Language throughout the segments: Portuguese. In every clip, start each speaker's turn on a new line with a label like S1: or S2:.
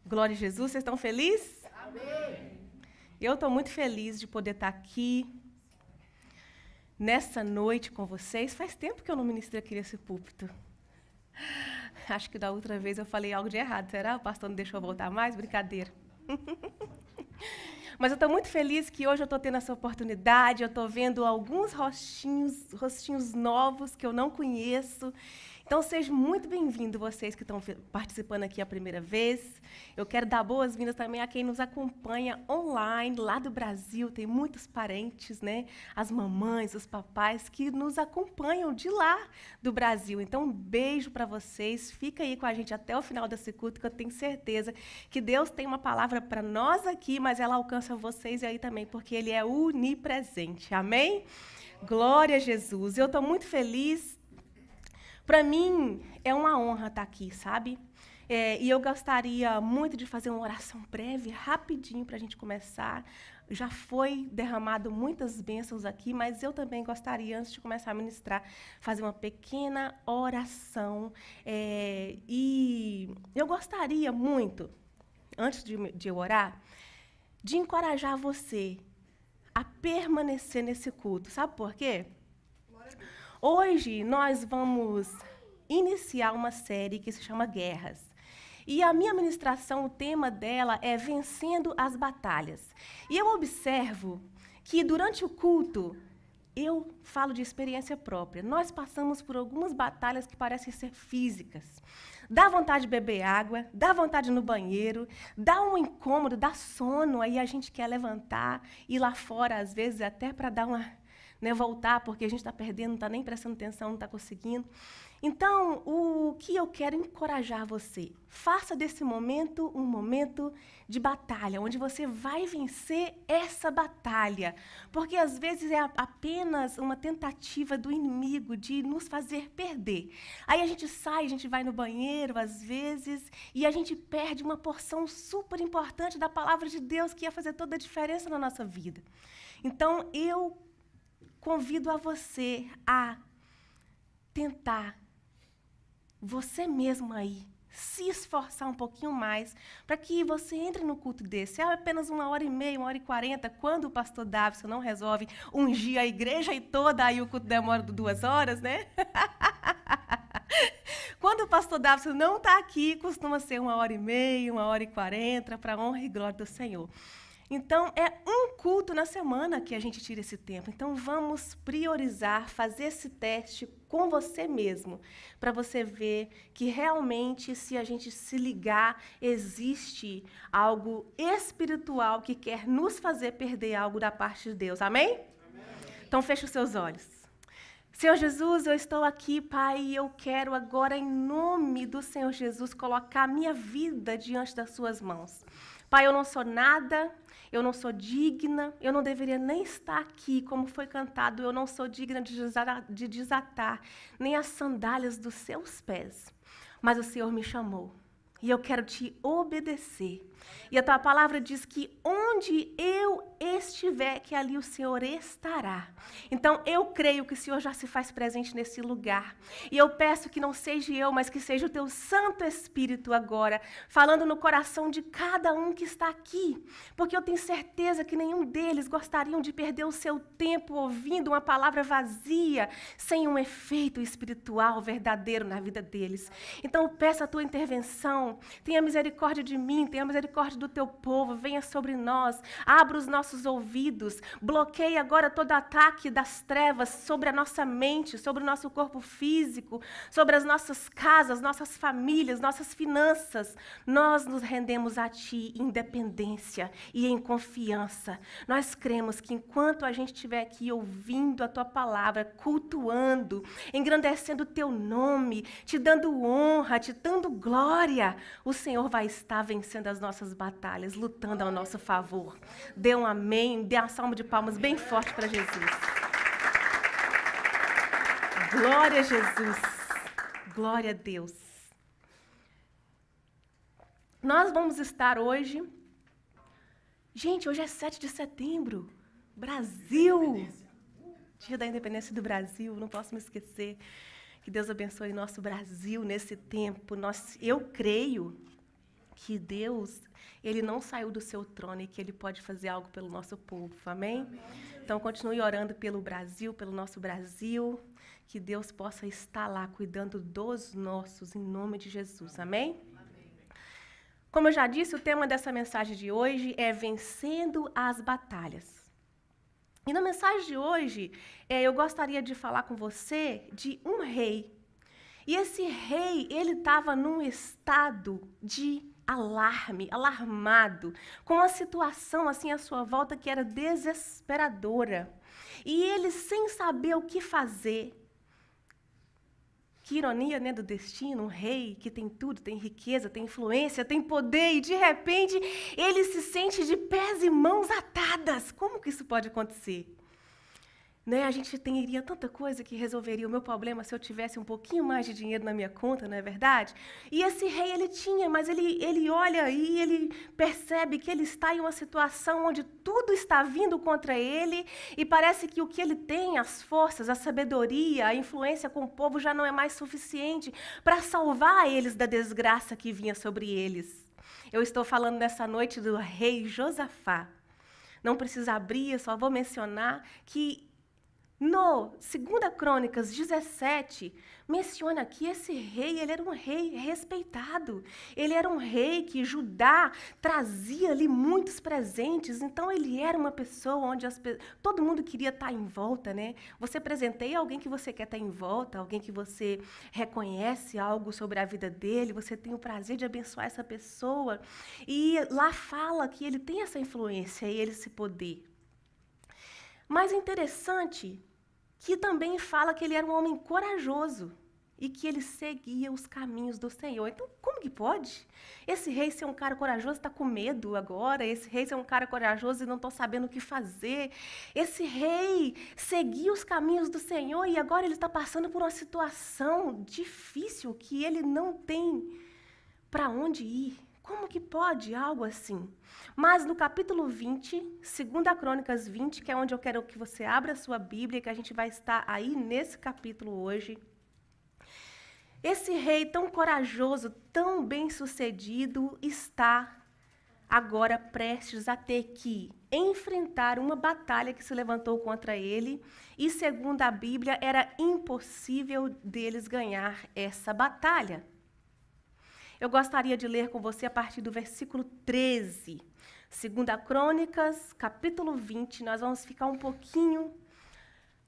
S1: Glória a Jesus, vocês estão felizes?
S2: Amém.
S1: Eu estou muito feliz de poder estar aqui nessa noite com vocês. Faz tempo que eu não ministrei aqui nesse púlpito. Acho que da outra vez eu falei algo de errado. Será? O pastor não deixou eu voltar mais? Brincadeira. Mas eu estou muito feliz que hoje eu estou tendo essa oportunidade. Eu estou vendo alguns rostinhos novos que eu não conheço. Então, sejam muito bem-vindos, vocês que estão participando aqui a primeira vez. Eu quero dar boas-vindas também a quem nos acompanha online, lá do Brasil. Tem muitos parentes, né? As mamães, os papais que nos acompanham de lá do Brasil. Então, um beijo para vocês. Fica aí com a gente até o final desse culto, que eu tenho certeza que Deus tem uma palavra para nós aqui, mas ela alcança vocês aí também, porque Ele é onipresente. Amém? Glória a Jesus. Eu estou muito feliz. Para mim, é uma honra estar aqui, sabe? E eu gostaria muito de fazer uma oração breve, rapidinho, para a gente começar. Já foi derramado muitas bênçãos aqui, mas eu também gostaria, antes de começar a ministrar, fazer uma pequena oração. E eu gostaria muito, antes de eu orar, de encorajar você a permanecer nesse culto. Sabe por quê? Hoje nós vamos iniciar uma série que se chama Guerras. E a minha ministração, o tema dela é Vencendo as Batalhas. E eu observo que durante o culto, eu falo de experiência própria. Nós passamos por algumas batalhas que parecem ser físicas. Dá vontade de beber água, dá vontade de ir no banheiro, dá um incômodo, dá sono, aí a gente quer levantar, ir lá fora, às vezes, até para dar uma... voltar, porque a gente está perdendo, não está nem prestando atenção, não está conseguindo. Então, o que eu quero encorajar você? Faça desse momento um momento de batalha, onde você vai vencer essa batalha. Porque, às vezes, é apenas uma tentativa do inimigo de nos fazer perder. Aí a gente sai, a gente vai no banheiro, às vezes, e a gente perde uma porção super importante da palavra de Deus, que ia fazer toda a diferença na nossa vida. Então, eu convido a você a tentar, você mesmo aí, se esforçar um pouquinho mais, para que você entre no culto desse. É apenas 1h30, 1h40, quando o pastor Davison não resolve ungir a igreja e toda, aí o culto demora 2 horas, né? Quando o pastor Davison não está aqui, costuma ser 1h30, 1h40, para a honra e glória do Senhor. Então, é um culto na semana que a gente tira esse tempo. Então, vamos priorizar, fazer esse teste com você mesmo, para você ver que realmente, se a gente se ligar, existe algo espiritual que quer nos fazer perder algo da parte de Deus. Amém? Amém. Então, feche os seus olhos. Senhor Jesus, eu estou aqui, Pai, e eu quero agora, em nome do Senhor Jesus, colocar a minha vida diante das suas mãos. Pai, eu não sou nada, eu não sou digna, eu não deveria nem estar aqui, como foi cantado, eu não sou digna de desatar nem as sandálias dos seus pés. Mas o Senhor me chamou, e eu quero te obedecer. E a tua palavra diz que onde eu estiver, que ali o Senhor estará. Então, eu creio que o Senhor já se faz presente nesse lugar. E eu peço que não seja eu, mas que seja o teu Santo Espírito agora, falando no coração de cada um que está aqui. Porque eu tenho certeza que nenhum deles gostariam de perder o seu tempo ouvindo uma palavra vazia, sem um efeito espiritual verdadeiro na vida deles. Então, eu peço a tua intervenção. Tenha misericórdia de mim, tenha misericórdia do teu povo, venha sobre nós, abra os nossos ouvidos, bloqueie agora todo ataque das trevas sobre a nossa mente, sobre o nosso corpo físico, sobre as nossas casas, nossas famílias, nossas finanças. Nós nos rendemos a Ti em dependência e em confiança. Nós cremos que enquanto a gente estiver aqui ouvindo a Tua palavra, cultuando, engrandecendo o Teu nome, Te dando honra, Te dando glória, o Senhor vai estar vencendo as nossas batalhas, lutando ao nosso favor. Dê um amém, dê uma salva de palmas bem forte para Jesus. Glória a Jesus. Glória a Deus. Nós vamos estar hoje... Gente, hoje é 7 de setembro. Brasil! Dia da Independência do Brasil, não posso me esquecer. Que Deus abençoe nosso Brasil nesse tempo. Eu creio que Deus, Ele não saiu do seu trono e que Ele pode fazer algo pelo nosso povo, amém? Então, continue orando pelo Brasil, pelo nosso Brasil, que Deus possa estar lá cuidando dos nossos, em nome de Jesus, amém? Como eu já disse, o tema dessa mensagem de hoje é Vencendo as Batalhas. E na mensagem de hoje, eu gostaria de falar com você de um rei. E esse rei, ele estava num estado de alarme, alarmado, com uma situação assim à sua volta que era desesperadora. E ele, sem saber o que fazer, que ironia, né, do destino, um rei que tem tudo, tem riqueza, tem influência, tem poder, e de repente ele se sente de pés e mãos atadas. Como que isso pode acontecer? Né, a gente teria tanta coisa que resolveria o meu problema se eu tivesse um pouquinho mais de dinheiro na minha conta, não é verdade? E esse rei ele tinha, mas ele olha e ele percebe que ele está em uma situação onde tudo está vindo contra ele e parece que o que ele tem, as forças, a sabedoria, a influência com o povo já não é mais suficiente para salvar eles da desgraça que vinha sobre eles. Eu estou falando nessa noite do rei Josafá. Não precisa abrir, eu só vou mencionar que no 2 Crônicas 17, menciona que esse rei, ele era um rei respeitado. Ele era um rei que Judá trazia ali muitos presentes. Então, ele era uma pessoa onde todo mundo queria estar em volta, né? Você presenteia alguém que você quer estar em volta, alguém que você reconhece algo sobre a vida dele, você tem o prazer de abençoar essa pessoa. E lá fala que ele tem essa influência e esse poder. Mas é interessante que também fala que ele era um homem corajoso e que ele seguia os caminhos do Senhor. Então, como que pode? Esse rei ser um cara corajoso está com medo agora, esse rei ser um cara corajoso e não está sabendo o que fazer. Esse rei seguia os caminhos do Senhor e agora ele está passando por uma situação difícil que ele não tem para onde ir. Como que pode algo assim? Mas no capítulo 20, 2 Crônicas 20, que é onde eu quero que você abra a sua Bíblia, que a gente vai estar aí nesse capítulo hoje. Esse rei tão corajoso, tão bem-sucedido, está agora prestes a ter que enfrentar uma batalha que se levantou contra ele, e segundo a Bíblia, era impossível deles ganhar essa batalha. Eu gostaria de ler com você a partir do versículo 13. 2 Crônicas, capítulo 20. Nós vamos ficar um pouquinho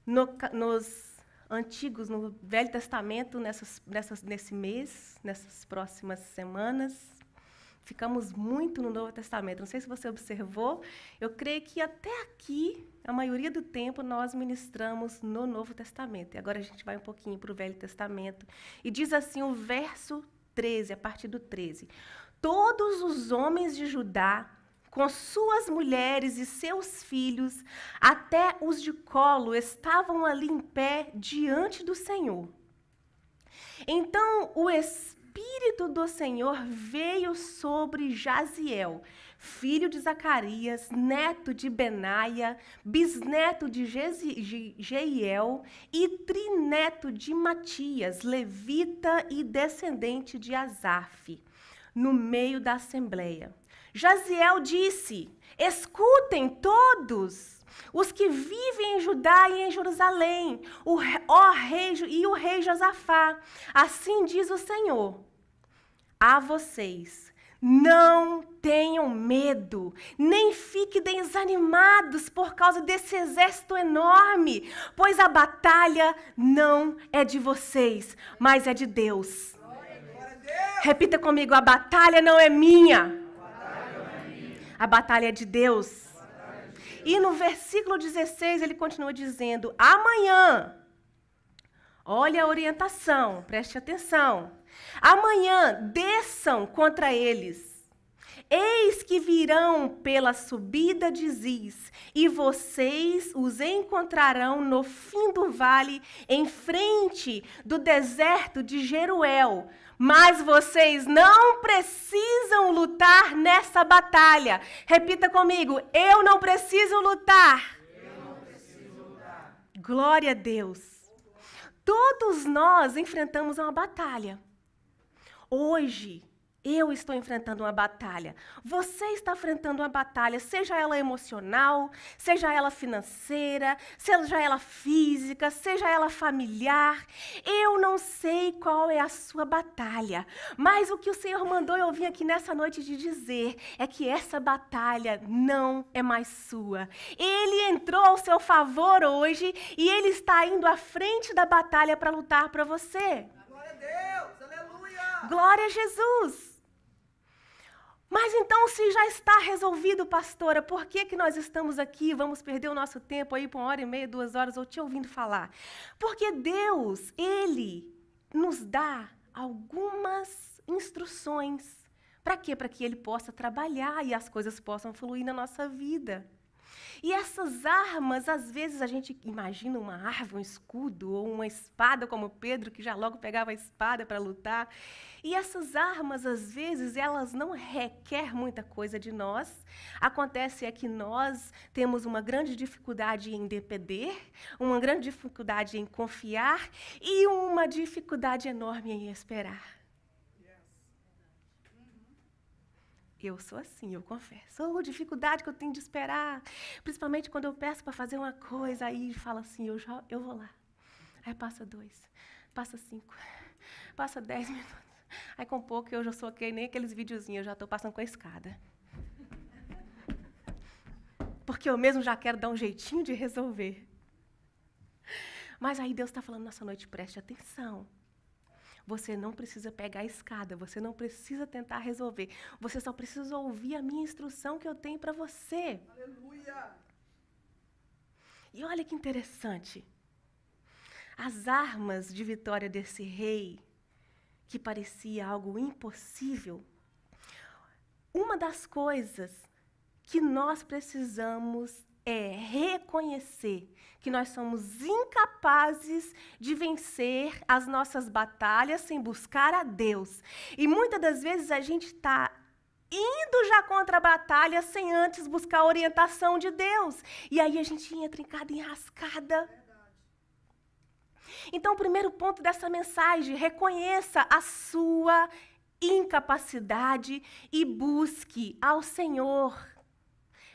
S1: nos antigos, no Velho Testamento, nesse mês, nessas próximas semanas. Ficamos muito no Novo Testamento. Não sei se você observou, eu creio que até aqui, a maioria do tempo, nós ministramos no Novo Testamento. E agora a gente vai um pouquinho para o Velho Testamento. E diz assim o verso 13, a partir do 13. Todos os homens de Judá, com suas mulheres e seus filhos, até os de colo, estavam ali em pé diante do Senhor. Então o Espírito do Senhor veio sobre Jaziel, filho de Zacarias, neto de Benaia, bisneto de Jeiel e trineto de Matias, levita e descendente de Asaf, no meio da assembleia. Jaziel disse: escutem todos os que vivem em Judá e em Jerusalém, o rei Josafá. Assim diz o Senhor a vocês: não tenham medo, nem fiquem desanimados por causa desse exército enorme, pois a batalha não é de vocês, mas é de Deus. Repita comigo: a batalha não é minha, a batalha é de Deus. E no versículo 16 ele continua dizendo: amanhã, olha a orientação, preste atenção. Amanhã desçam contra eles. Eis que virão pela subida de Ziz, e vocês os encontrarão no fim do vale, em frente do deserto de Jeruel. Mas vocês não precisam lutar nessa batalha. Repita comigo: eu não preciso lutar. Eu não preciso lutar. Glória a Deus. Todos nós enfrentamos uma batalha. Hoje, Eu estou enfrentando uma batalha. Você está enfrentando uma batalha, seja ela emocional, seja ela financeira, seja ela física, seja ela familiar. Eu não sei qual é a sua batalha, mas o que o Senhor mandou eu vim aqui nessa noite de dizer é que essa batalha não é mais sua. Ele entrou ao seu favor hoje e ele está indo à frente da batalha para lutar para você.
S2: Glória a Deus, aleluia!
S1: Glória a Jesus! Mas então, se já está resolvido, pastora, por que nós estamos aqui? Vamos perder o nosso tempo aí por 1h30, 2 horas, ou te ouvindo falar? Porque Deus, Ele nos dá algumas instruções. Para quê? Para que Ele possa trabalhar e as coisas possam fluir na nossa vida. E essas armas, às vezes a gente imagina uma árvore, um escudo ou uma espada, como Pedro, que já logo pegava a espada para lutar. E essas armas, às vezes, elas não requerem muita coisa de nós. Acontece é que nós temos uma grande dificuldade em depender, uma grande dificuldade em confiar e uma dificuldade enorme em esperar. Eu sou assim, eu confesso. Oh, dificuldade que eu tenho de esperar. Principalmente quando eu peço para fazer uma coisa, aí fala assim, eu vou lá. Aí passa 2, passa 5, passa 10 minutos. Aí com pouco eu já sou que nem aqueles videozinhos, eu já estou passando com a escada. Porque eu mesmo já quero dar um jeitinho de resolver. Mas aí Deus está falando nessa noite, preste atenção. Você não precisa pegar a escada, você não precisa tentar resolver. Você só precisa ouvir a minha instrução que eu tenho para você.
S2: Aleluia!
S1: E olha que interessante. As armas de vitória desse rei, que parecia algo impossível, uma das coisas que nós precisamos é reconhecer que nós somos incapazes de vencer as nossas batalhas sem buscar a Deus. E muitas das vezes a gente está indo já contra a batalha sem antes buscar a orientação de Deus. E aí a gente entra em cada enrascada. Então, o primeiro ponto dessa mensagem, reconheça a sua incapacidade e busque ao Senhor.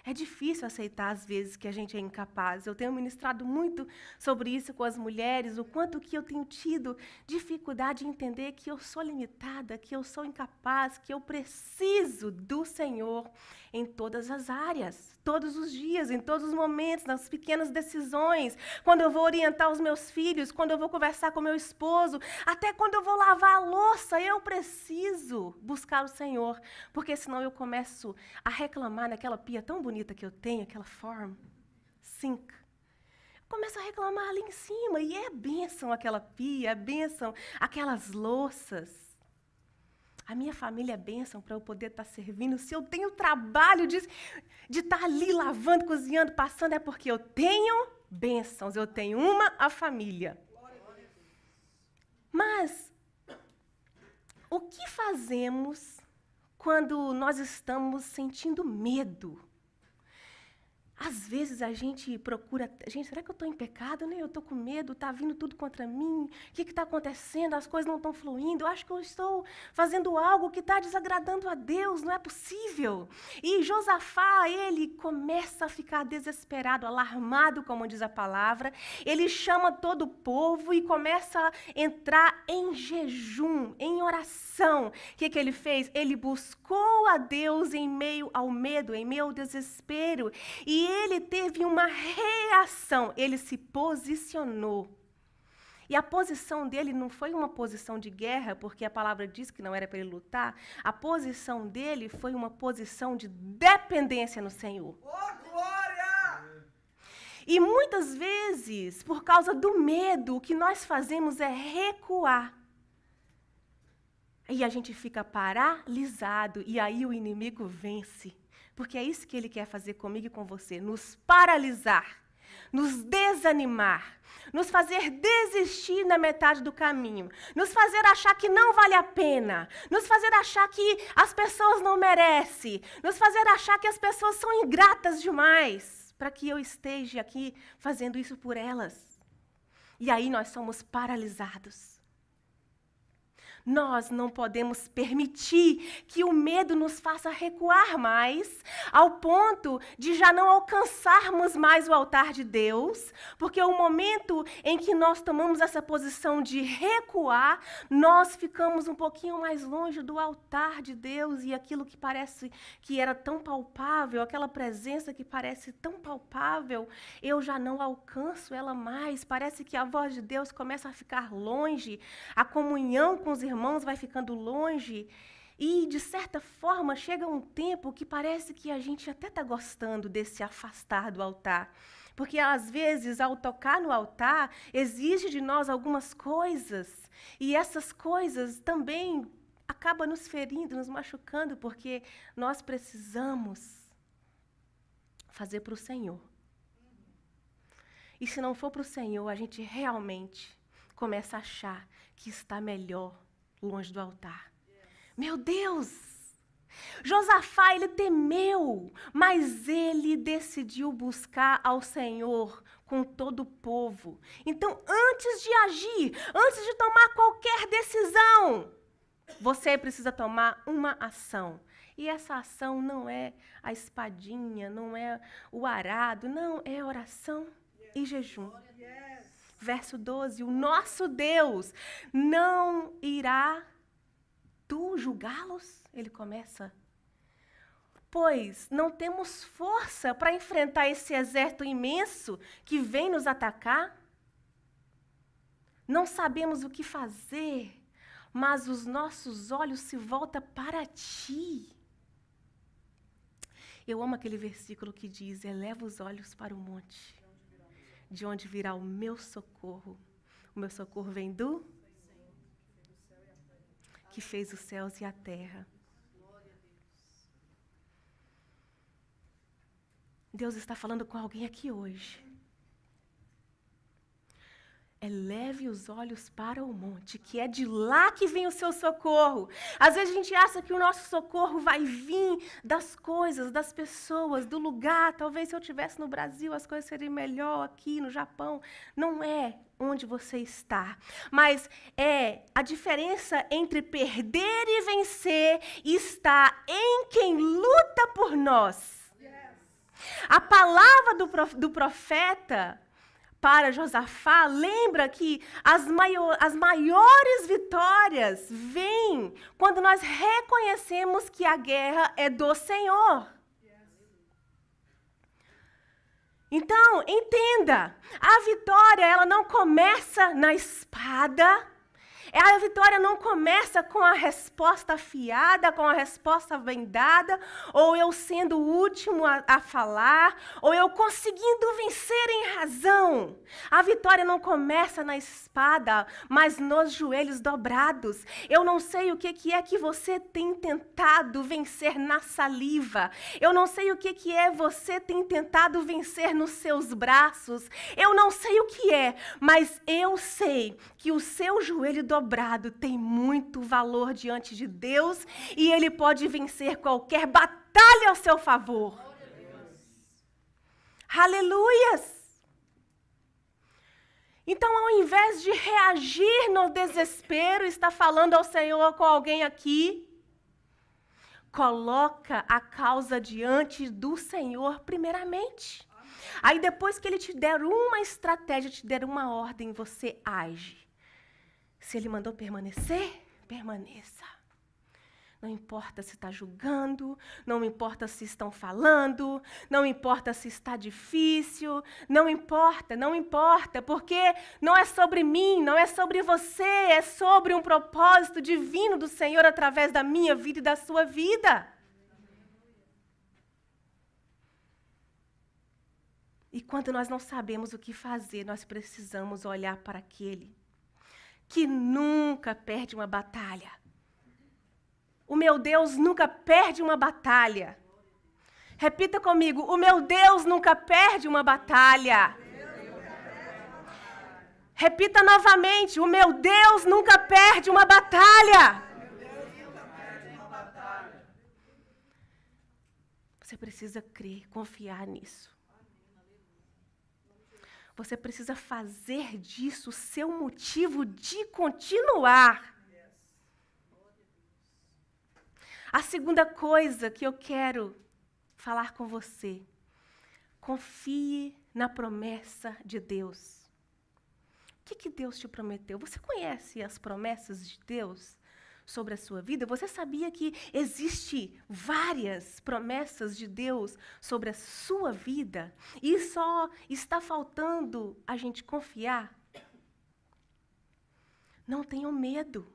S1: É difícil aceitar, às vezes, que a gente é incapaz. Eu tenho ministrado muito sobre isso com as mulheres, o quanto que eu tenho tido dificuldade em entender que eu sou limitada, que eu sou incapaz, que eu preciso do Senhor em todas as áreas, todos os dias, em todos os momentos, nas pequenas decisões, quando eu vou orientar os meus filhos, quando eu vou conversar com meu esposo, até quando eu vou lavar a louça, eu preciso buscar o Senhor, porque senão eu começo a reclamar naquela pia tão bonita que eu tenho, aquela forma, sink. Começo a reclamar ali em cima, e é bênção aquela pia, é bênção aquelas louças. A minha família é bênção para eu poder estar servindo. Se eu tenho trabalho de estar ali lavando, cozinhando, passando, é porque eu tenho bênçãos, eu tenho a família. Mas, o que fazemos quando nós estamos sentindo medo? Às vezes a gente procura, gente, será que eu estou em pecado? Eu estou com medo, está vindo tudo contra mim, o que está acontecendo? As coisas não estão fluindo, eu acho que eu estou fazendo algo que está desagradando a Deus, não é possível. E Josafá, ele começa a ficar desesperado, alarmado, como diz a palavra, ele chama todo o povo e começa a entrar em jejum, em oração. O que ele fez? Ele buscou a Deus em meio ao medo, em meio ao desespero, e ele teve uma reação, ele se posicionou. E a posição dele não foi uma posição de guerra, porque a palavra diz que não era para ele lutar. A posição dele foi uma posição de dependência no Senhor.
S2: Oh, glória!
S1: E muitas vezes, por causa do medo, o que nós fazemos é recuar. E a gente fica paralisado, e aí o inimigo vence. Porque é isso que ele quer fazer comigo e com você, nos paralisar, nos desanimar, nos fazer desistir na metade do caminho, nos fazer achar que não vale a pena, nos fazer achar que as pessoas não merecem, nos fazer achar que as pessoas são ingratas demais, para que eu esteja aqui fazendo isso por elas. E aí nós somos paralisados. Nós não podemos permitir que o medo nos faça recuar mais, ao ponto de já não alcançarmos mais o altar de Deus, porque o momento em que nós tomamos essa posição de recuar, nós ficamos um pouquinho mais longe do altar de Deus e aquilo que parece que era tão palpável, aquela presença que parece tão palpável, eu já não alcanço ela mais. Parece que a voz de Deus começa a ficar longe, a comunhão com os irmãos vai ficando longe e, de certa forma, chega um tempo que parece que a gente até está gostando desse afastar do altar. Porque, às vezes, ao tocar no altar, exige de nós algumas coisas. E essas coisas também acabam nos ferindo, nos machucando, porque nós precisamos fazer para o Senhor. E se não for para o Senhor, a gente realmente começa a achar que está melhor longe do altar. Meu Deus! Josafá, ele temeu, mas ele decidiu buscar ao Senhor com todo o povo. Então, antes de agir, antes de tomar qualquer decisão, você precisa tomar uma ação. E essa ação não é a espadinha, não é o arado, não, é oração e jejum. Verso 12, o nosso Deus não irá tu julgá-los? Ele começa. Pois não temos força para enfrentar esse exército imenso que vem nos atacar. Não sabemos o que fazer, mas os nossos olhos se voltam para ti. Eu amo aquele versículo que diz, eleva os olhos para o monte. De onde virá o meu socorro? O meu socorro vem do que fez os céus e a terra. Deus está falando com alguém aqui hoje. Eleve os olhos para o monte, que é de lá que vem o seu socorro. Às vezes a gente acha que o nosso socorro vai vir das coisas, das pessoas, do lugar. Talvez se eu estivesse no Brasil, as coisas seriam melhor aqui no Japão. Não é onde você está. Mas é a diferença entre perder e vencer está em quem luta por nós. A palavra do profeta para Josafá lembra que as maiores vitórias vêm quando nós reconhecemos que a guerra é do Senhor. Então, entenda, a vitória ela não começa na espada. A vitória não começa com a resposta afiada, com a resposta vendada, ou eu sendo o último a falar, ou eu conseguindo vencer em razão. A vitória não começa na espada, mas nos joelhos dobrados. Eu não sei o que é que você tem tentado vencer na saliva. Eu não sei o que é você tem tentado vencer nos seus braços. Eu não sei o que é, mas eu sei que o seu joelho dobrado tem muito valor diante de Deus e ele pode vencer qualquer batalha ao seu favor. Aleluias! Então, ao invés de reagir no desespero, está falando ao Senhor com alguém aqui, coloca a causa diante do Senhor primeiramente. Aí depois que ele te der uma estratégia, te der uma ordem, você age. Se ele mandou permanecer, permaneça. Não importa se está julgando, não importa se estão falando, não importa se está difícil, não importa, porque não é sobre mim, não é sobre você, é sobre um propósito divino do Senhor através da minha vida e da sua vida. E quando nós não sabemos o que fazer, nós precisamos olhar para aquele que nunca perde uma batalha. O meu Deus nunca perde uma batalha. Repita comigo, o meu Deus nunca perde uma batalha. Repita novamente, o meu Deus nunca perde uma batalha. Você precisa crer, confiar nisso. Você precisa fazer disso o seu motivo de continuar. A segunda coisa que eu quero falar com você: confie na promessa de Deus. O que Deus te prometeu? Você conhece as promessas de Deus sobre a sua vida? Você sabia que existe várias promessas de Deus sobre a sua vida? E só está faltando a gente confiar? Não tenham medo.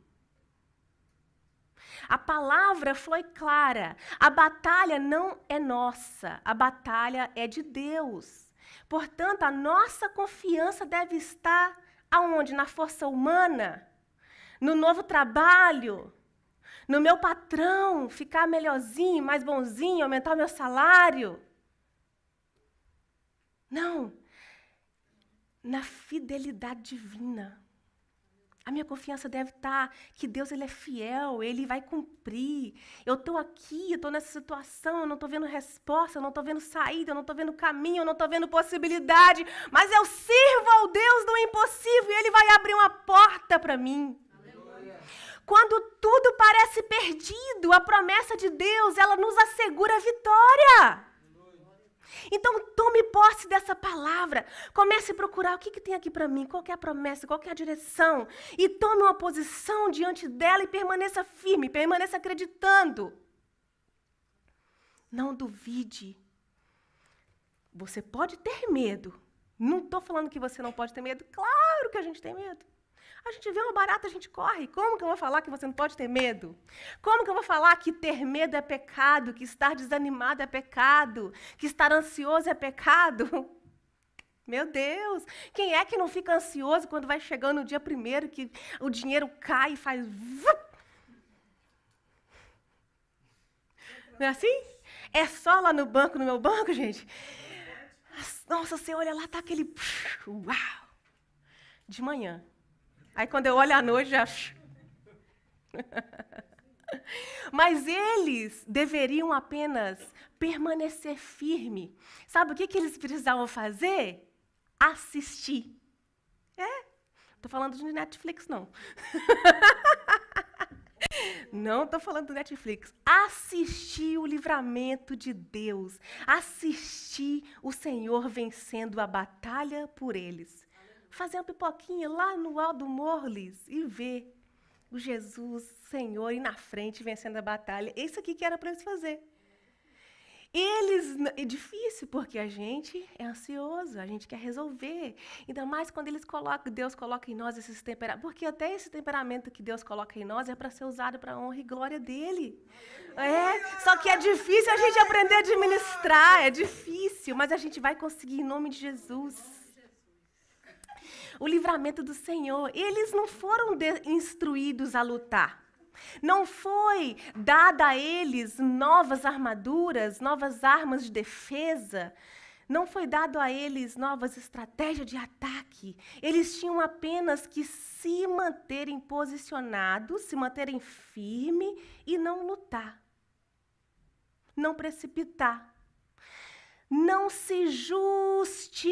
S1: A palavra foi clara. A batalha não é nossa, a batalha é de Deus. Portanto, a nossa confiança deve estar aonde? Na força humana? No novo trabalho? No meu patrão ficar melhorzinho, mais bonzinho, aumentar o meu salário? Não. Na fidelidade divina. A minha confiança deve estar que Deus ele é fiel, Ele vai cumprir. Eu estou aqui, eu estou nessa situação, eu não estou vendo resposta, eu não estou vendo saída, eu não estou vendo caminho, eu não estou vendo possibilidade, mas eu sirvo ao Deus do impossível e Ele vai abrir uma porta para mim. Aleluia. Quando tudo parece perdido, a promessa de Deus, ela nos assegura a vitória. Então, tome posse dessa palavra. Comece a procurar o que tem aqui para mim, qual que é a promessa, qual que é a direção. E tome uma posição diante dela e permaneça firme, permaneça acreditando. Não duvide. Você pode ter medo. Não estou falando que você não pode ter medo. Claro que a gente tem medo. A gente vê uma barata, a gente corre. Como que eu vou falar que você não pode ter medo? Como que eu vou falar que ter medo é pecado, que estar desanimado é pecado, que estar ansioso é pecado? Meu Deus, quem é que não fica ansioso quando vai chegando o dia primeiro, que o dinheiro cai e faz... Não é assim? É só lá no banco, no meu banco, gente? Nossa, você olha lá, tá aquele... Uau! De manhã. Aí, quando eu olho à noite, já... Mas eles deveriam apenas permanecer firme. Sabe o que eles precisavam fazer? Assistir. Estou falando de Netflix, não. Não estou falando do Netflix. Assistir o livramento de Deus. Assistir o Senhor vencendo a batalha por eles. Fazer uma pipoquinha lá no alto do Morlis e ver o Jesus, Senhor, ir na frente, vencendo a batalha. Isso aqui que era para eles fazer. É difícil, porque a gente é ansioso, a gente quer resolver. Ainda mais quando Deus coloca em nós esses temperamentos. Porque até esse temperamento que Deus coloca em nós é para ser usado para a honra e glória dele. Só que é difícil a gente aprender a administrar, é difícil, mas a gente vai conseguir em nome de Jesus. O livramento do Senhor. Eles não foram instruídos a lutar. Não foi dada a eles novas armaduras, novas armas de defesa. Não foi dado a eles novas estratégias de ataque. Eles tinham apenas que se manterem posicionados, se manterem firmes e não lutar. Não precipitar. Não se justificar.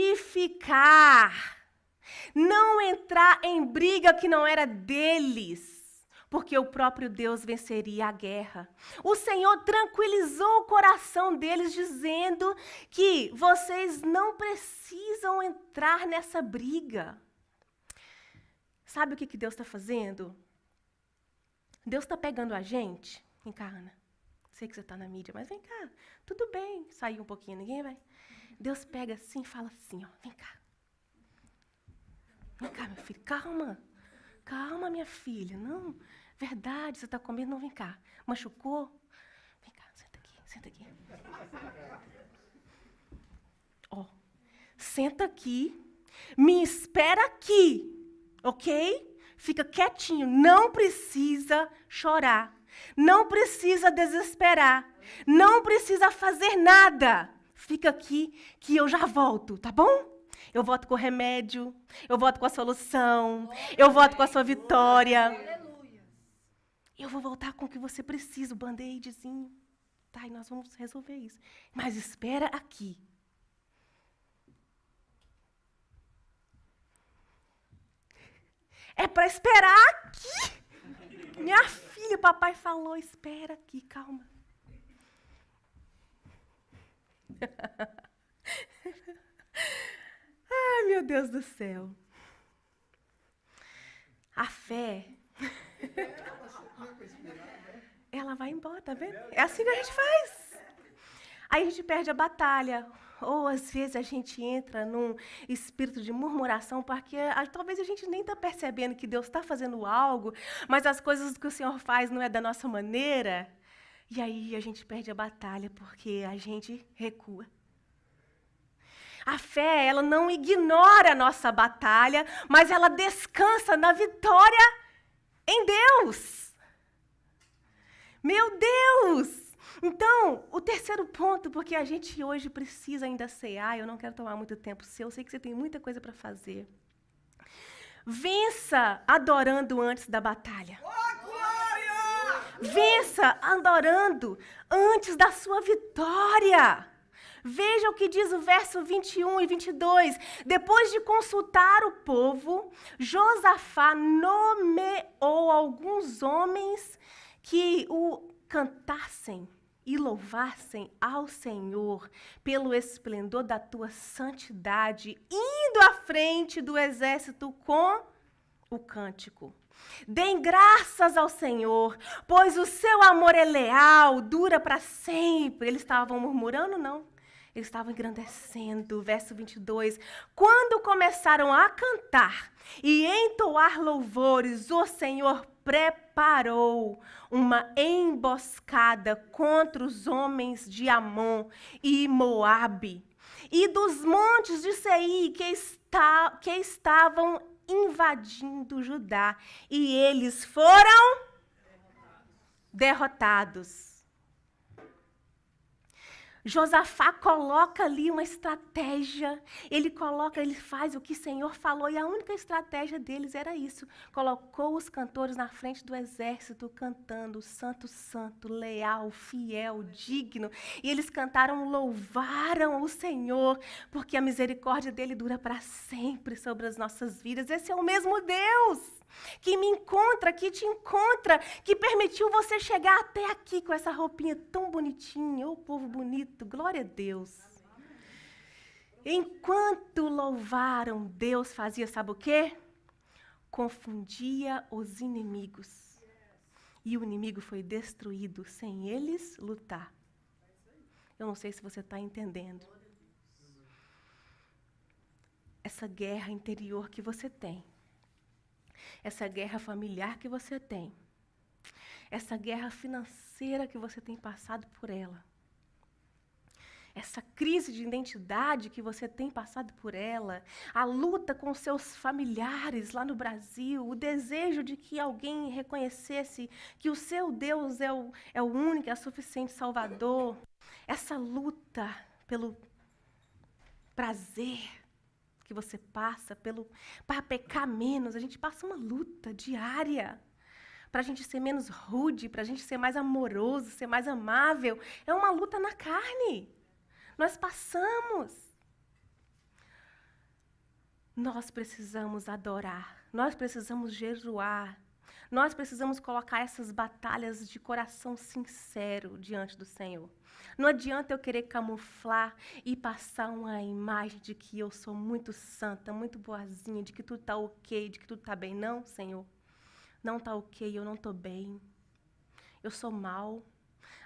S1: Não entrar em briga que não era deles, porque o próprio Deus venceria a guerra. O Senhor tranquilizou o coração deles, dizendo que vocês não precisam entrar nessa briga. Sabe o que Deus está fazendo? Deus está pegando a gente. Vem cá, Ana. Sei que você está na mídia, mas vem cá. Tudo bem. Saiu um pouquinho, ninguém vai. Deus pega assim e fala assim, ó, vem cá. Vem cá, meu filho, calma. Calma, minha filha. Não, verdade, você está com medo? Não, vem cá. Machucou? Vem cá, senta aqui, senta aqui. Ó, senta aqui, me espera aqui, ok? Fica quietinho, não precisa chorar. Não precisa desesperar. Não precisa fazer nada. Fica aqui que eu já volto, tá bom? Eu volto com o remédio, eu volto com a solução, eu volto com a sua vitória. Eu vou voltar com o que você precisa, o band-aidzinho. Tá, e nós vamos resolver isso. Mas espera aqui. É para esperar aqui. Minha filha, papai falou, espera aqui, calma. Ai, meu Deus do céu. A fé, ela vai embora, tá vendo? É assim que a gente faz. Aí a gente perde a batalha. Ou, às vezes, a gente entra num espírito de murmuração, porque talvez a gente nem está percebendo que Deus está fazendo algo, mas as coisas que o Senhor faz não é da nossa maneira. E aí a gente perde a batalha, porque a gente recua. A fé, ela não ignora a nossa batalha, mas ela descansa na vitória em Deus. Meu Deus! Então, o terceiro ponto, porque a gente hoje precisa ainda cear, eu não quero tomar muito tempo seu, eu sei que você tem muita coisa para fazer. Vença adorando antes da batalha.
S2: Oh, glória!
S1: Vença adorando antes da sua vitória. Veja o que diz o verso 21 e 22. Depois de consultar o povo, Josafá nomeou alguns homens que o cantassem e louvassem ao Senhor pelo esplendor da tua santidade, indo à frente do exército com o cântico. Deem graças ao Senhor, pois o seu amor é leal, dura para sempre. Eles estavam murmurando? Não. Eles estavam engrandecendo. Verso 22. Quando começaram a cantar e entoar louvores, o Senhor preparou uma emboscada contra os homens de Amon e Moabe e dos montes de Seir que estavam invadindo Judá, e eles foram derrotados. Josafá coloca ali uma estratégia, ele faz o que o Senhor falou, e a única estratégia deles era isso. Colocou os cantores na frente do exército, cantando santo, santo, leal, fiel, digno. E eles cantaram, louvaram o Senhor, porque a misericórdia dele dura para sempre sobre as nossas vidas. Esse é o mesmo Deus que me encontra, que te encontra, que permitiu você chegar até aqui com essa roupinha tão bonitinha, ô povo bonito, glória a Deus. Enquanto louvaram, Deus fazia, sabe o quê? Confundia os inimigos. E o inimigo foi destruído sem eles lutar. Eu não sei se você está entendendo. Essa guerra interior que você tem. Essa guerra familiar que você tem, essa guerra financeira que você tem passado por ela, essa crise de identidade que você tem passado por ela, a luta com seus familiares lá no Brasil, o desejo de que alguém reconhecesse que o seu Deus é o único, é o suficiente Salvador, essa luta pelo prazer que você passa, para pecar menos. A gente passa uma luta diária para a gente ser menos rude, para a gente ser mais amoroso, ser mais amável. É uma luta na carne. Nós passamos. Nós precisamos adorar, nós precisamos jejuar, nós precisamos colocar essas batalhas de coração sincero diante do Senhor. Não adianta eu querer camuflar e passar uma imagem de que eu sou muito santa, muito boazinha, de que tudo está ok, de que tudo está bem. Não, Senhor, não está ok, eu não estou bem. Eu sou mal,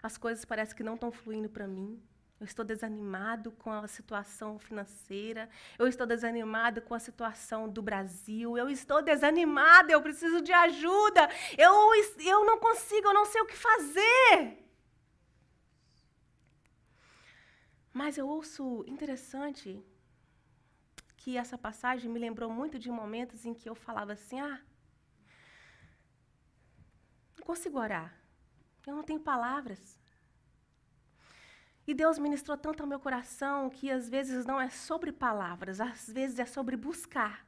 S1: as coisas parecem que não estão fluindo para mim. Eu estou desanimado com a situação financeira, eu estou desanimado com a situação do Brasil, eu estou desanimada, eu preciso de ajuda, eu não consigo, eu não sei o que fazer. Mas eu ouço, interessante, que essa passagem me lembrou muito de momentos em que eu falava assim, não consigo orar, eu não tenho palavras. E Deus ministrou tanto ao meu coração que às vezes não é sobre palavras, às vezes é sobre buscar.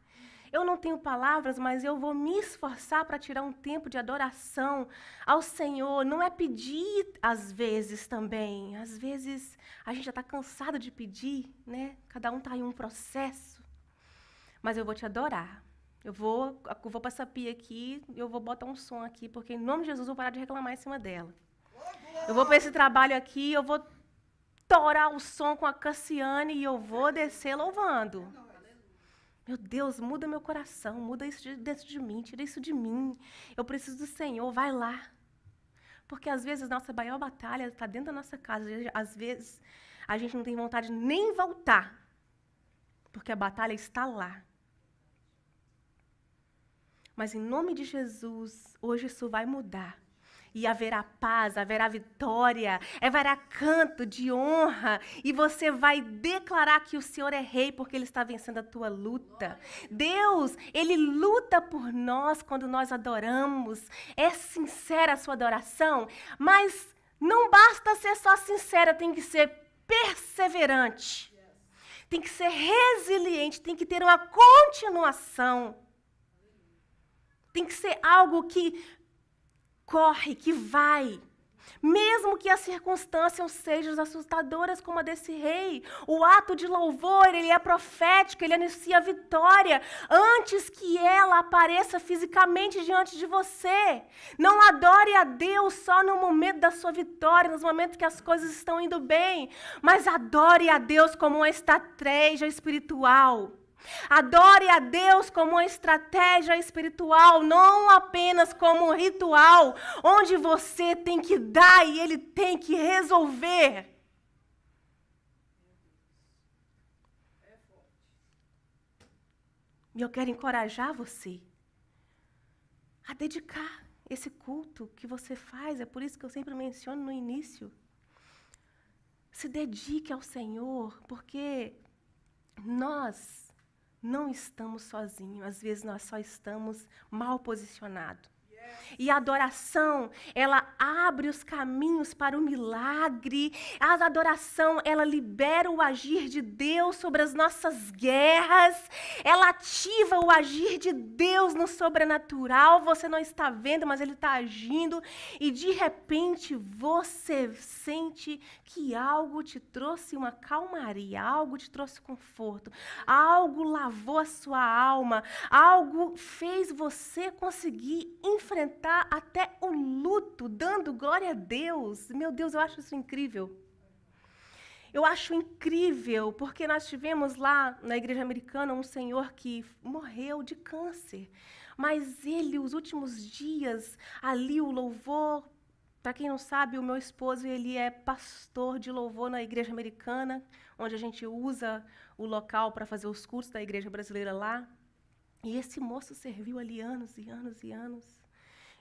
S1: Eu não tenho palavras, mas eu vou me esforçar para tirar um tempo de adoração ao Senhor. Não é pedir, às vezes, também. Às vezes, a gente já está cansado de pedir, né? Cada um está em um processo. Mas eu vou te adorar. Eu vou para essa pia aqui, eu vou botar um som aqui, porque em nome de Jesus eu vou parar de reclamar em cima dela. Eu vou para esse trabalho aqui, eu vou torar o som com a Cassiane e eu vou descer louvando. Meu Deus, muda meu coração, muda isso dentro de mim, tira isso de mim. Eu preciso do Senhor, vai lá. Porque às vezes a nossa maior batalha está dentro da nossa casa. Às vezes a gente não tem vontade de nem voltar, porque a batalha está lá. Mas em nome de Jesus, hoje isso vai mudar. E haverá paz, haverá vitória, haverá canto de honra. E você vai declarar que o Senhor é rei porque Ele está vencendo a tua luta. Deus, Ele luta por nós quando nós adoramos. É sincera a sua adoração, mas não basta ser só sincera, tem que ser perseverante. Tem que ser resiliente, tem que ter uma continuação. Tem que ser algo que corre, que vai. Mesmo que as circunstâncias sejam assustadoras como a desse rei, o ato de louvor, ele é profético, ele anuncia a vitória antes que ela apareça fisicamente diante de você. Não adore a Deus só no momento da sua vitória, nos momentos que as coisas estão indo bem, mas adore a Deus como uma estratégia espiritual. Adore a Deus como uma estratégia espiritual, não apenas como um ritual, onde você tem que dar e Ele tem que resolver. E eu quero encorajar você a dedicar esse culto que você faz, é por isso que eu sempre menciono no início. Se dedique ao Senhor, porque nós não estamos sozinhos, às vezes nós só estamos mal posicionados. E a adoração, ela abre os caminhos para o milagre. A adoração, ela libera o agir de Deus sobre as nossas guerras. Ela ativa o agir de Deus no sobrenatural. Você não está vendo, mas Ele está agindo. E de repente você sente que algo te trouxe uma calmaria, algo te trouxe conforto, algo lavou a sua alma, algo fez você conseguir enfrentar até o luto, dando glória a Deus. Meu Deus, eu acho isso incrível. Eu acho incrível, porque nós tivemos lá na igreja americana um senhor que morreu de câncer, mas ele, os últimos dias, ali o louvor, para quem não sabe, o meu esposo, ele é pastor de louvor na igreja americana, onde a gente usa o local para fazer os cultos da igreja brasileira lá. E esse moço serviu ali anos e anos e anos.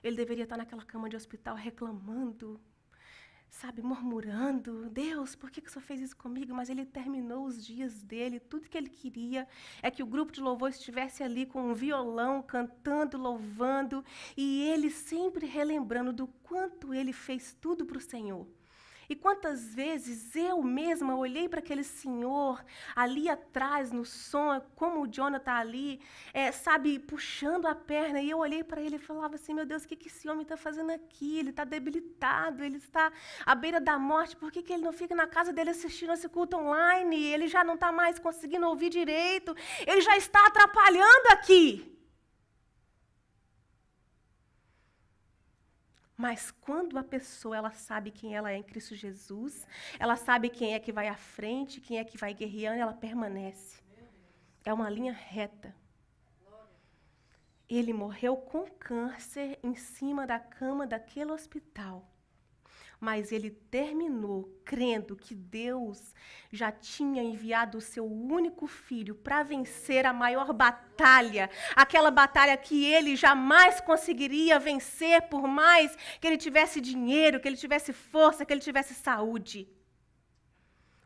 S1: Ele deveria estar naquela cama de hospital reclamando, sabe, murmurando, Deus, por que o Senhor fez isso comigo? Mas ele terminou os dias dele, tudo que ele queria é que o grupo de louvor estivesse ali com um violão, cantando, louvando, e ele sempre relembrando do quanto ele fez tudo para o Senhor. E quantas vezes eu mesma olhei para aquele senhor ali atrás, no som, como o Jonathan ali, sabe, puxando a perna, e eu olhei para ele e falava assim, meu Deus, o que esse homem está fazendo aqui? Ele está debilitado, ele está à beira da morte, por que ele não fica na casa dele assistindo esse culto online? Ele já não está mais conseguindo ouvir direito, ele já está atrapalhando aqui. Mas quando a pessoa ela sabe quem ela é em Cristo Jesus, ela sabe quem é que vai à frente, quem é que vai guerreando, ela permanece. É uma linha reta. Ele morreu com câncer em cima da cama daquele hospital. Mas ele terminou crendo que Deus já tinha enviado o seu único filho para vencer a maior batalha, aquela batalha que ele jamais conseguiria vencer, por mais que ele tivesse dinheiro, que ele tivesse força, que ele tivesse saúde.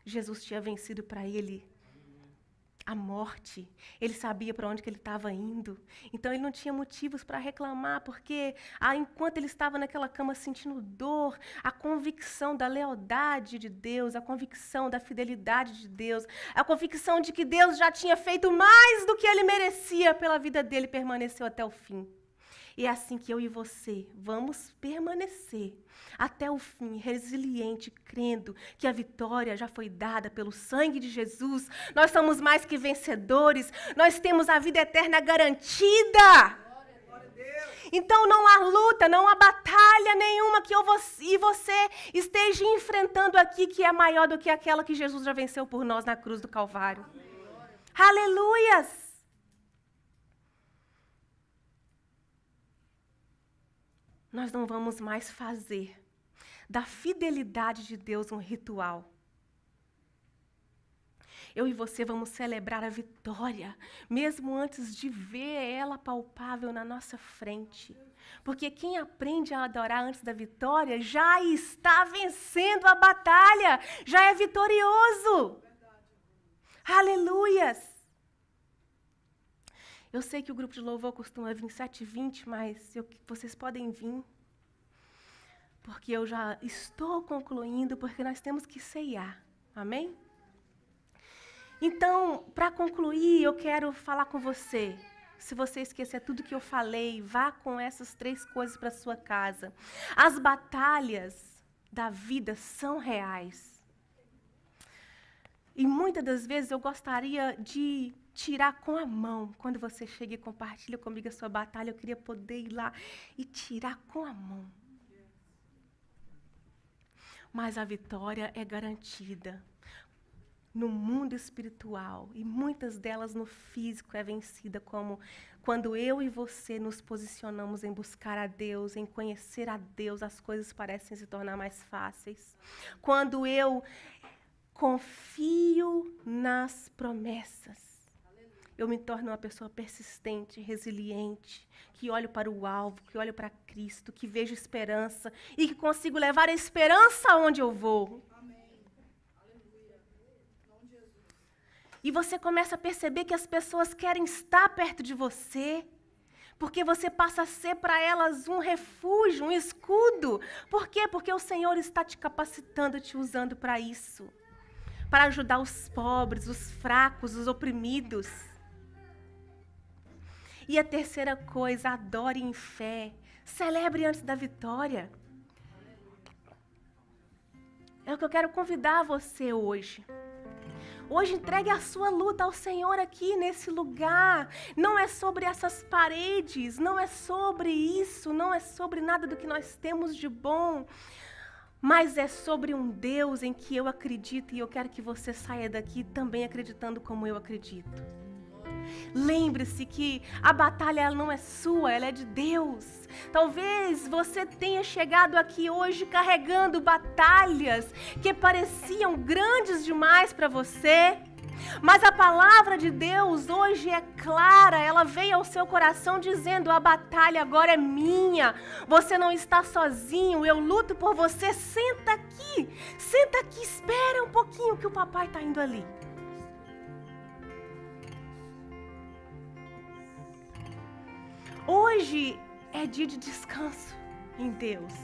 S1: Jesus tinha vencido para ele a morte. Ele sabia para onde que ele estava indo. Então, ele não tinha motivos para reclamar, porque enquanto ele estava naquela cama sentindo dor, a convicção da lealdade de Deus, a convicção da fidelidade de Deus, a convicção de que Deus já tinha feito mais do que ele merecia pela vida dele, permaneceu até o fim. E é assim que eu e você vamos permanecer até o fim, resiliente, crendo que a vitória já foi dada pelo sangue de Jesus. Nós somos mais que vencedores, nós temos a vida eterna garantida. Então não há luta, não há batalha nenhuma que você esteja enfrentando aqui que é maior do que aquela que Jesus já venceu por nós na cruz do Calvário. Aleluias! Nós não vamos mais fazer da fidelidade de Deus um ritual. Eu e você vamos celebrar a vitória, mesmo antes de ver ela palpável na nossa frente. Porque quem aprende a adorar antes da vitória já está vencendo a batalha, já é vitorioso. Aleluias! Eu sei que o grupo de louvor costuma vir 7h20, mas vocês podem vir, porque eu já estou concluindo, porque nós temos que ceiar. Amém? Então, para concluir, eu quero falar com você. Se você esquecer tudo que eu falei, vá com essas 3 coisas para sua casa. As batalhas da vida são reais. E muitas das vezes eu gostaria de tirar com a mão. Quando você chega e compartilha comigo a sua batalha, eu queria poder ir lá e tirar com a mão. Mas a vitória é garantida no mundo espiritual, e muitas delas no físico é vencida, como quando eu e você nos posicionamos em buscar a Deus, em conhecer a Deus, as coisas parecem se tornar mais fáceis. Quando eu confio nas promessas, eu me torno uma pessoa persistente, resiliente, que olho para o alvo, que olho para Cristo, que vejo esperança e que consigo levar a esperança aonde eu vou. E você começa a perceber que as pessoas querem estar perto de você, porque você passa a ser para elas um refúgio, um escudo. Por quê? Porque o Senhor está te capacitando, te usando para isso, para ajudar os pobres, os fracos, os oprimidos. E a terceira coisa, adore em fé, celebre antes da vitória. É o que eu quero convidar você hoje. Hoje entregue a sua luta ao Senhor aqui nesse lugar. Não é sobre essas paredes, não é sobre isso, não é sobre nada do que nós temos de bom, mas é sobre um Deus em que eu acredito, e eu quero que você saia daqui também acreditando como eu acredito. Lembre-se que a batalha ela não é sua, ela é de Deus. Talvez você tenha chegado aqui hoje carregando batalhas que pareciam grandes demais para você, mas a palavra de Deus hoje é clara, ela veio ao seu coração dizendo: a batalha agora é minha, você não está sozinho, eu luto por você, senta aqui, espera um pouquinho que o papai está indo ali. Hoje é dia de descanso em Deus.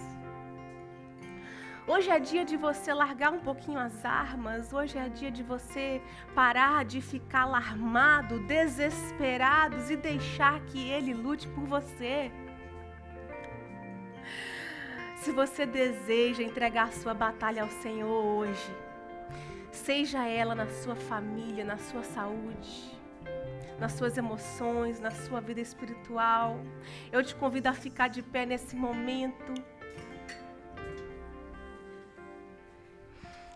S1: Hoje é dia de você largar um pouquinho as armas. Hoje é dia de você parar de ficar alarmado, desesperados e deixar que Ele lute por você. Se você deseja entregar a sua batalha ao Senhor hoje, seja ela na sua família, na sua saúde, nas suas emoções, na sua vida espiritual, eu te convido a ficar de pé nesse momento.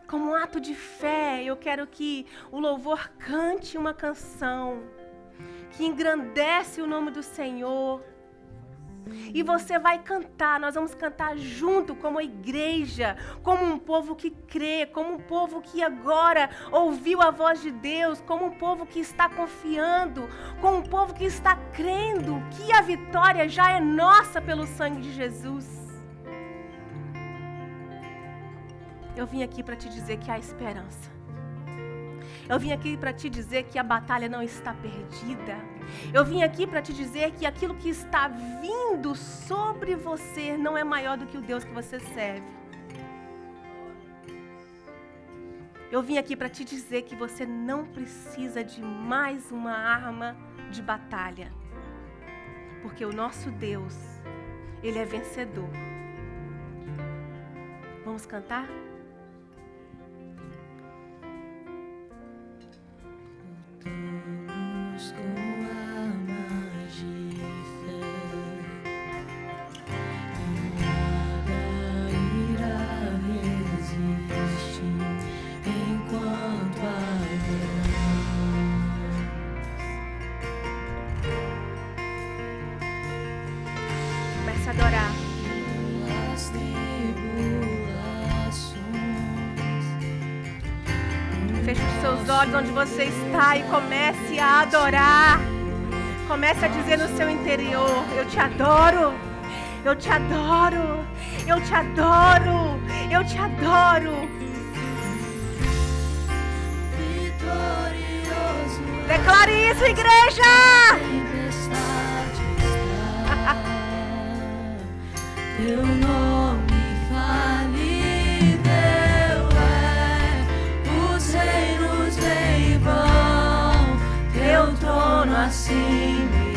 S1: Como um ato de fé, eu quero que o louvor cante uma canção que engrandece o nome do Senhor. E você vai cantar, nós vamos cantar junto como a igreja, como um povo que crê, como um povo que agora ouviu a voz de Deus, como um povo que está confiando, como um povo que está crendo que a vitória já é nossa pelo sangue de Jesus. Eu vim aqui para te dizer que há esperança. Eu vim aqui para te dizer que a batalha não está perdida. Eu vim aqui para te dizer que aquilo que está vindo sobre você não é maior do que o Deus que você serve. Eu vim aqui para te dizer que você não precisa de mais uma arma de batalha, porque o nosso Deus, Ele é vencedor. Vamos cantar?
S3: Voltamos com a mais de fé, nada irá resistir enquanto
S1: Comece a adorar.
S3: as tribulações.
S1: Feche os seus olhos onde você está e comece a adorar. Comece a dizer no seu interior: eu te adoro, eu te adoro, eu te adoro, eu te adoro.
S3: Vitorioso
S1: Declare isso, igreja!
S3: tempestade está, teu nome falível é, os reinos vêm e vão, teu trono acima